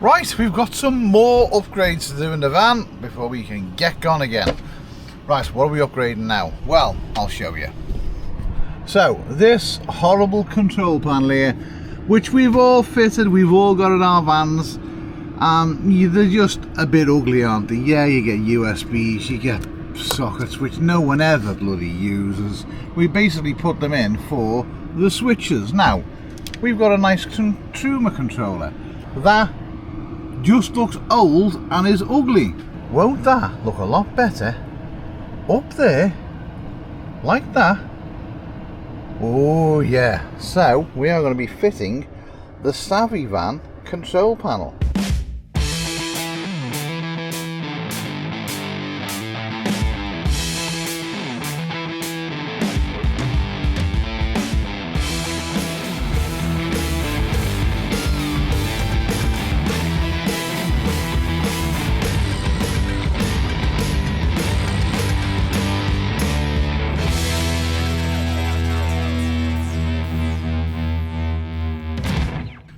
Right, we've got some more upgrades to do in the van before we can get gone again. Right, what are we upgrading now? Well, I'll show you. So, this horrible control panel here, which we've all fitted, we've all got in our vans, they're just a bit ugly, aren't they? Yeah, you get USBs, you get sockets, which no one ever bloody uses. We basically put them in for the switches. Now, we've got a nice Truma controller. That just looks old and is ugly. Won't that look a lot better up there, like that? Oh yeah. So we are going to be fitting the Savvy Van control panel.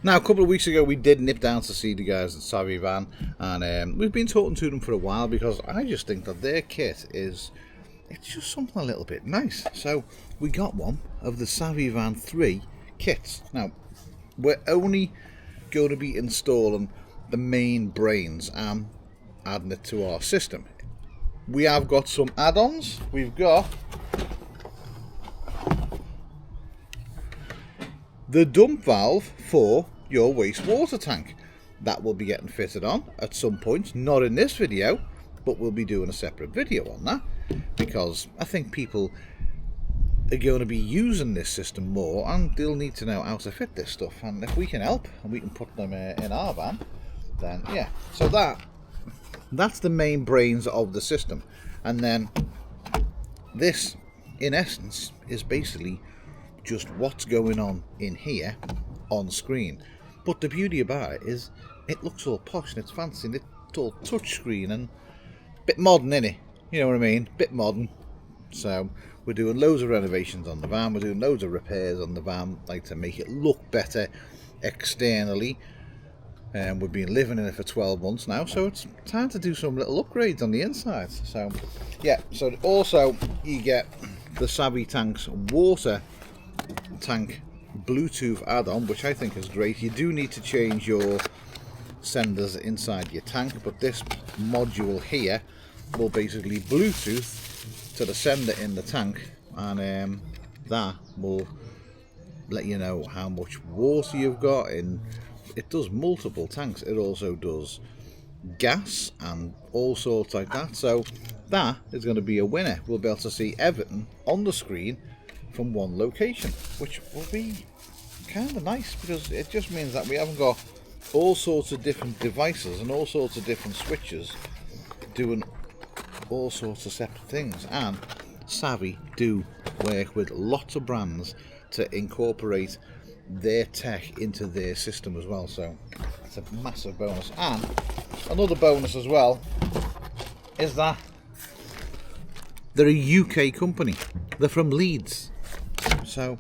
Now, a couple of weeks ago, we did nip down to see the guys at Savvy Van, and we've been talking to them for a while because I just think that their kit it's just something a little bit nice. So we got one of the Savvy Van 3 kits. Now, we're only going to be installing the main brains and adding it to our system. We have got some add-ons. We've got the dump valve for your wastewater tank. That will be getting fitted on at some point, not in this video, but we'll be doing a separate video on that because I think people are going to be using this system more and they'll need to know how to fit this stuff, and if we can help and we can put them in our van, then yeah. So that's the main brains of the system, and then this in essence is basically just what's going on in here on screen. But the beauty about it is it looks all posh and it's fancy and it's all touchscreen and a bit modern, innit? You know what I mean? Bit modern. So we're doing loads of renovations on the van, we're doing loads of repairs on the van, like to make it look better externally. And we've been living in it for 12 months now, so it's time to do some little upgrades on the inside. So yeah, so also you get the Savvy Tank's water tank Bluetooth add-on, which I think is great. You do need to change your senders inside your tank, but this module here will basically Bluetooth to the sender in the tank, and that will let you know how much water you've got in. It does multiple tanks. It also does gas and all sorts like that, so that is going to be a winner. We'll be able to see everything on the screen from one location, which will be kind of nice because it just means that we haven't got all sorts of different devices and all sorts of different switches doing all sorts of separate things. And Savvy do work with lots of brands to incorporate their tech into their system as well, so it's a massive bonus. And another bonus as well is that they're a UK company. They're from Leeds, so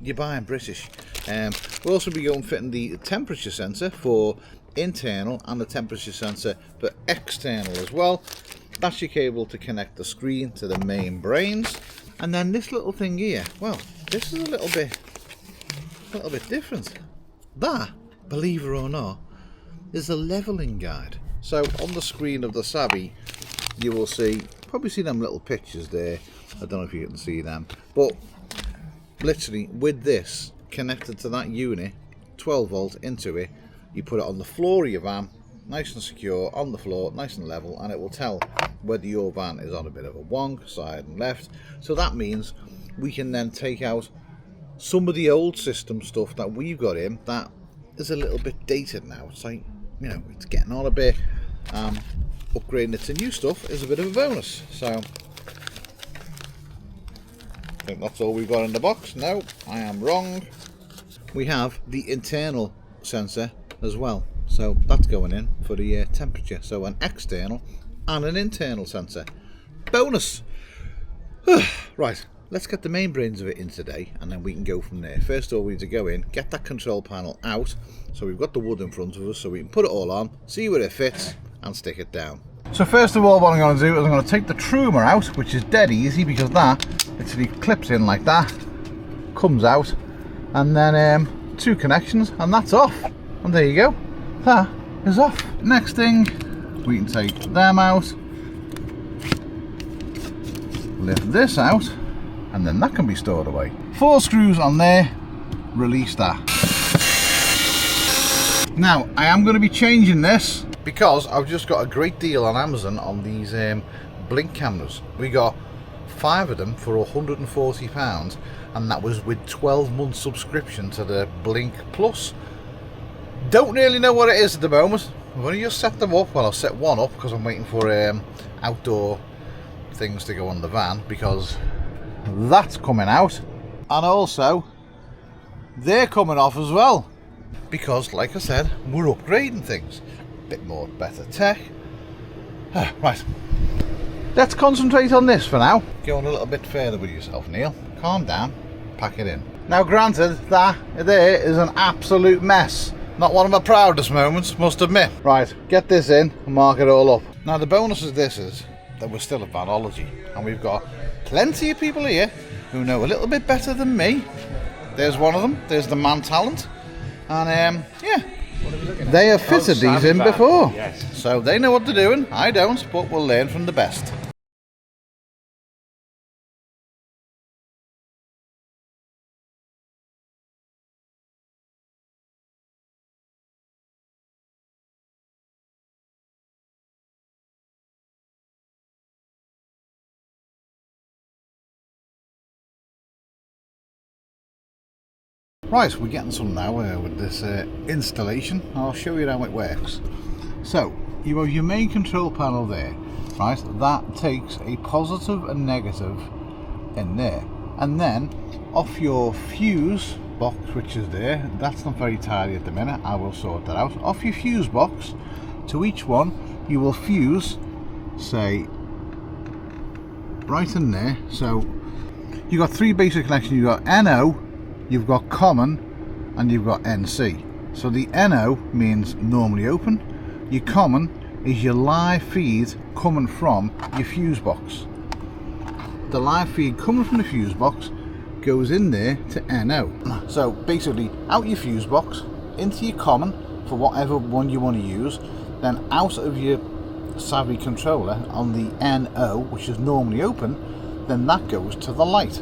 you're buying British. We'll also be going fitting the temperature sensor for internal and the temperature sensor for external as well. That's your cable to connect the screen to the main brains. And then this little thing here, well, this is a little bit different. That, believe it or not, is a leveling guide. So on the screen of the Savvy, you will probably see them little pictures there. I don't know if you can see them, but literally with this connected to that unit, 12 volt into it, you put it on the floor of your van, nice and secure on the floor, nice and level, and it will tell whether your van is on a bit of a wonk, side and left. So that means we can then take out some of the old system stuff that we've got in that is a little bit dated now. It's like, you know, it's getting on a bit. Upgrading it to new stuff is a bit of a bonus. So I think that's all we've got in the box. No, I am wrong. We have the internal sensor as well, so that's going in for the temperature. So an external and an internal sensor. Bonus. Right, let's get the main brains of it in today, and then we can go from there. First of all, we need to go in, get that control panel out, so we've got the wood in front of us, so we can put it all on, see where it fits, and stick it down. So first of all, what I'm going to do is I'm going to take the troomer out, which is dead easy, because that literally clips in like that, comes out, and then 2 connections, and that's off. And there you go, that is off. Next thing, we can take them out, lift this out, and then that can be stored away. 4 screws on there, release that. Now, I am going to be changing this because I've just got a great deal on Amazon on these blink cameras. We got 5 of them for £140, and that was with 12 months subscription to the Blink Plus. Don't really know what it is at the moment. I've only just set them up. Well, I've set one up because I'm waiting for outdoor things to go on the van, because that's coming out, and also they're coming off as well, because like I said, we're upgrading things. Bit more better tech. Right, let's concentrate on this for now. Go on a little bit further with yourself, Neil. Calm down, pack it in. Now granted, that there is an absolute mess. Not one of my proudest moments, must admit. Right, get this in and mark it all up. Now the bonus of this is that we're still at Vanology, and we've got plenty of people here who know a little bit better than me. There's one of them, there's the man talent, and yeah, they have fitted these in before, yes. So they know what they're doing. I don't, but we'll learn from the best. Right, we're getting some now with this installation. I'll show you how it works. So, you have your main control panel there, right? That takes a positive and negative in there. And then, off your fuse box, which is there, that's not very tidy at the minute, I will sort that out. Off your fuse box, to each one, you will fuse, say, right in there. So, you've got 3 basic connections. You've got NO, you've got common, and you've got NC. So the NO means normally open. Your common is your live feed coming from your fuse box. The live feed coming from the fuse box goes in there to NO. So basically, out your fuse box, into your common for whatever one you want to use, then out of your Savvy controller on the NO, which is normally open, then that goes to the light.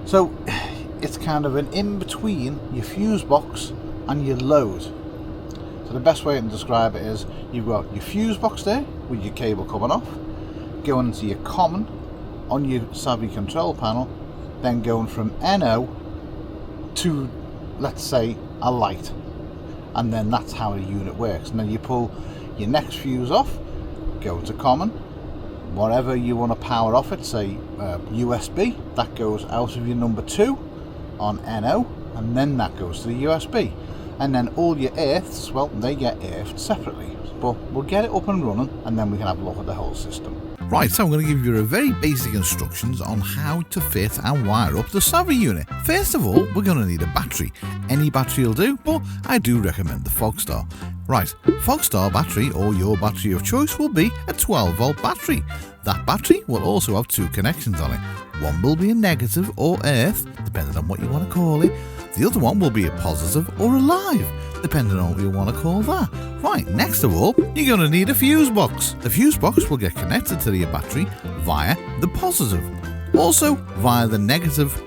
So it's kind of an in-between your fuse box and your load. So the best way to describe it is, you've got your fuse box there with your cable coming off, going into your common on your Savvy control panel, then going from NO to, let's say, a light. And then that's how the unit works. And then you pull your next fuse off, go to common, whatever you want to power off it, say USB, that goes out of your number 2 on NO, and then that goes to the USB, and then all your earths, well, they get earthed separately, but we'll get it up and running, and then we can have a look at the whole system. Right, so I'm going to give you a very basic instructions on how to fit and wire up the Savvy unit. First of all, we're going to need a battery. Any battery will do, but I do recommend the Fogstar. Right, Fogstar Battery, or your battery of choice, will be a 12-volt battery. That battery will also have 2 connections on it. One will be a negative or earth, depending on what you want to call it. The other one will be a positive or a live, depending on what you want to call that. Right, next of all, you're going to need a fuse box. The fuse box will get connected to your battery via the positive, also via the negative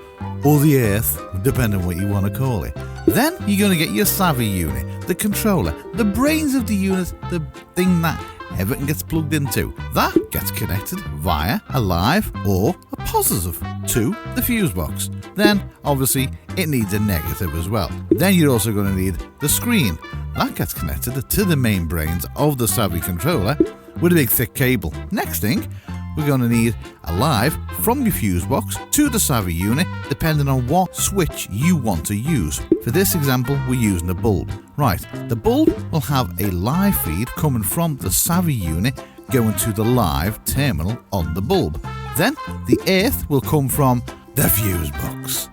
or the earth, depending on what you want to call it. Then you're going to get your Savvy unit, the controller, the brains of the unit, the thing that everything gets plugged into. That gets connected via a live or a positive to the fuse box. Then, obviously, it needs a negative as well. Then you're also going to need the screen. That gets connected to the main brains of the Savvy controller with a big thick cable. Next thing, we're going to need a live from your fuse box to the Savvy unit, depending on what switch you want to use. For this example, we're using a bulb. Right, the bulb will have a live feed coming from the Savvy unit going to the live terminal on the bulb. Then the earth will come from the fuse box.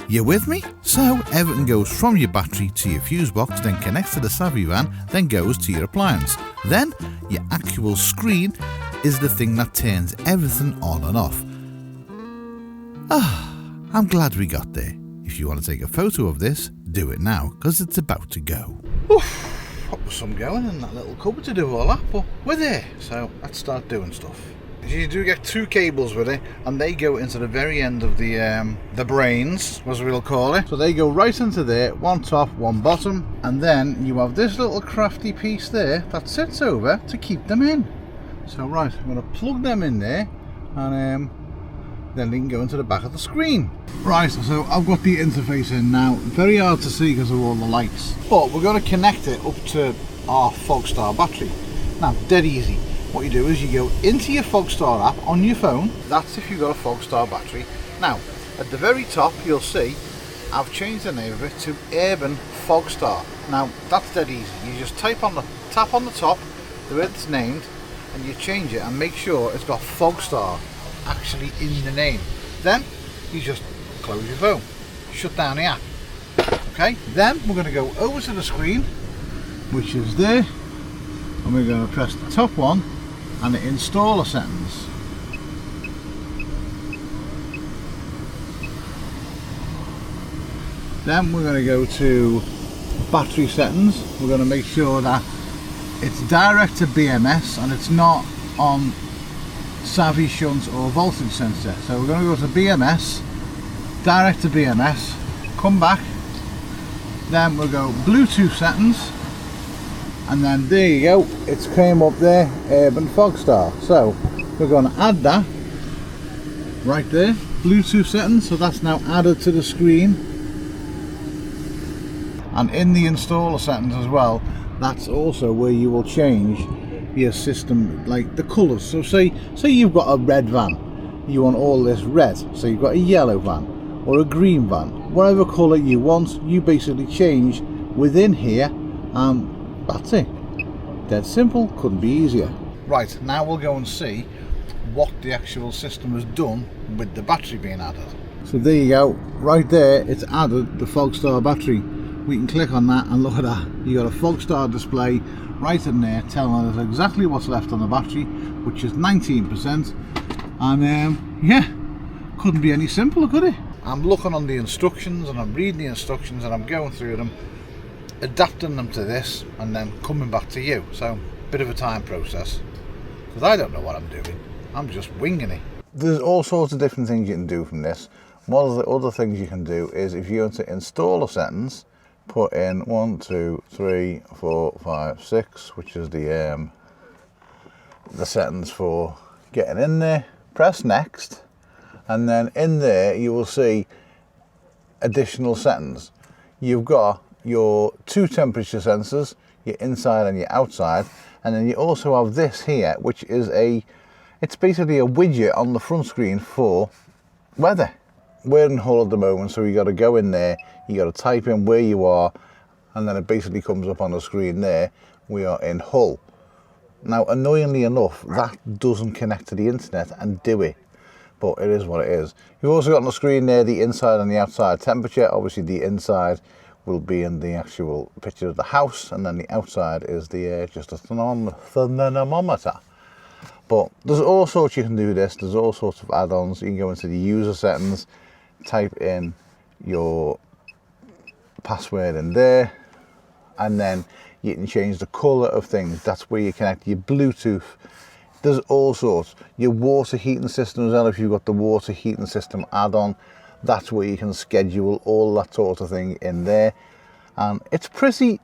You with me? So everything goes from your battery to your fuse box, then connects to the Savvy Van, then goes to your appliance. Then your actual screen is the thing that turns everything on and off. I'm glad we got there. If you want to take a photo of this, do it now, because it's about to go. Oof, that was some going in that little cupboard to do all that, but we're there, so let's start doing stuff. You do get 2 cables with it, and they go into the very end of the brains, as we'll call it. So they go right into there, one top, one bottom, and then you have this little crafty piece there that sits over to keep them in. So right, I'm going to plug them in there, and then they can go into the back of the screen. Right, so I've got the interface in now. Very hard to see because of all the lights, but we're going to connect it up to our Fogstar battery. Now, dead easy. What you do is you go into your Fogstar app on your phone. That's if you've got a Fogstar battery. Now, at the very top, you'll see I've changed the name of it to Urban Fogstar. Now, that's dead easy. You just tap on the top, the way it's named, and you change it and make sure it's got Fogstar actually in the name. Then you just close your phone, shut down the app. Okay, then we're going to go over to the screen, which is there, and we're going to press the top one and the installer settings. Then we're going to go to battery settings. We're going to make sure that it's direct to BMS and it's not on Savvy shunt or voltage sensor. So we're going to go to BMS, direct to BMS, come back, then we'll go Bluetooth settings, and then there you go, it's came up there, Urban Fogstar. So we're going to add that right there, Bluetooth settings, so that's now added to the screen. And in the installer settings as well, that's also where you will change your system, like the colours. So say you've got a red van, you want all this red. So you've got a yellow van or a green van, whatever colour you want, you basically change within here. That's it. Dead simple, couldn't be easier. Right, now we'll go and see what the actual system has done with the battery being added. So there you go, right there it's added the Fogstar battery. We can click on that and look at that. You got a Fogstar display right in there telling us exactly what's left on the battery, which is 19%. And yeah, couldn't be any simpler, could it? I'm looking on the instructions and I'm reading the instructions and I'm going through them, adapting them to this and then coming back to you. So bit of a time process because I don't know what I'm doing. I'm just winging it. There's all sorts of different things you can do from this. One of the other things you can do is if you go into installer settings, put in 1, 2, 3, 4, 5, 6, which is the settings for getting in there. Press next, and then in there you will see additional settings. You've got your 2 temperature sensors, your inside and your outside, and then you also have this here, which is it's basically a widget on the front screen for weather. We're in Hull at the moment, so you got to go in there, you got to type in where you are, and then it basically comes up on the screen there, we are in Hull. Now, annoyingly enough, that doesn't connect to the internet and do it, but it is what it is. You've also got on the screen there the inside and the outside temperature. Obviously the inside will be in the actual picture of the house, and then the outside is the just a thermometer. But there's all sorts you can do this, there's all sorts of add-ons. You can go into the user settings, type in your password in there, and then you can change the colour of things. That's where you connect your Bluetooth. There's all sorts. Your water heating system as well, if you've got the water heating system add-on, that's where you can schedule all that sort of thing in there. And it's pretty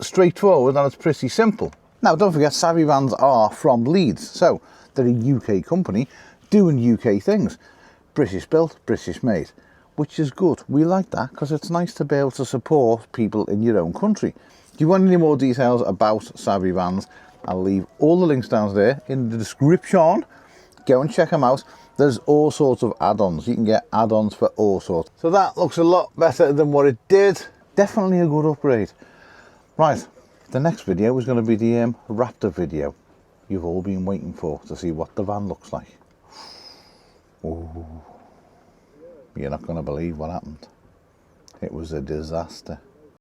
straightforward and it's pretty simple. Now, don't forget, Savvy Vans are from Leeds, so they're a UK company doing UK things. British built, British made, which is good. We like that because it's nice to be able to support people in your own country. If you want any more details about Savvy Vans, I'll leave all the links down there in the description. Go and check them out. There's all sorts of add-ons. You can get add-ons for all sorts. So that looks a lot better than what it did. Definitely a good upgrade. Right. The next video is going to be the Raptor video you've all been waiting for, to see what the van looks like. Ooh. You're not going to believe what happened. It was a disaster.